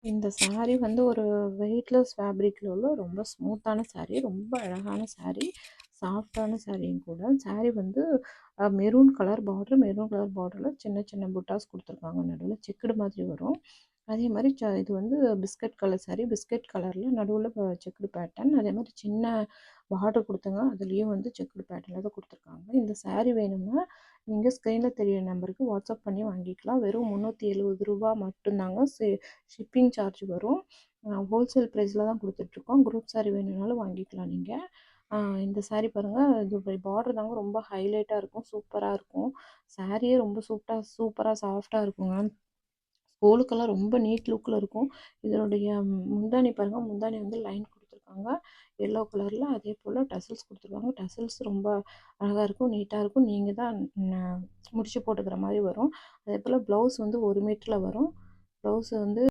இந்த சாரி வந்து ஒரு வெயிட்லெஸ் ஃபேப்ரிக்ல உள்ள ரொம்ப ஸ்மூத்தான சாரி. ரொம்ப அழகான சாரி. சாஃப்ட்டான சாரியும் கூட. சாரி வந்து maroon colour border. Maroon colour பார்டர்ல சின்ன சின்ன புட்டாஸ் குடுத்துருக்காங்க. நடுவுல செக்குடு மாதிரி வரும். அதே மாரி இது வந்து பிஸ்கட் கலர் சாரி. பிஸ்கட் கலர்ல நடுவுல செக்குடு பேட்டர்ன். அதே மாரி சின்ன பார்டர் குடுத்துங்க. அதுலயும் வந்து செக்குடு பேட்டர்ன்ல தான் குடுத்துருக்காங்க. இந்த சாரி வேணும்னா, நீங்க ஸ்க்ரீன்ல தெரியிற நம்பருக்கு வாட்ஸ்அப் பண்ணி வாங்கிக்கலாம். வெறும் ரூ. 370 மட்டும்தாங்க. ஷிப்பிங் சார்ஜ் வரும். ஹோல்சேல் ப்ரைஸில் தான் குடுத்துட்ருக்கோம். குரூப் சாரி வேணும்னாலும் வாங்கிக்கலாம் நீங்க. இந்த சாரி பாருங்க. இது பார்டர் தாங்க ரொம்ப ஹைலைட்டா இருக்கும். சூப்பரா இருக்கும். சாரியே ரொம்ப சூப்பரா சாஃப்ட்டா இருக்குங்க. ஸ்கூலுக்கெல்லாம் ரொம்ப நீட் லுக்ல இருக்கும். இதனுடைய முந்தானி பாருங்க. முந்தானி வந்து லைன் குடுத்துருக்காங்க. எல்லோ கலர்ல. அதேபோல டசல்ஸ் குடுத்துருக்காங்க. டசல்ஸ் ரொம்ப அழகா இருக்கும். நீட்டா இருக்கும். நீங்க தான் ந முடிச்சு போட்டுக்கிற மாரி வரும். அதேபோல ப்ளவுஸ் வந்து 1 மீட்டர்ல வரும். ப்ளவுஸ் வந்து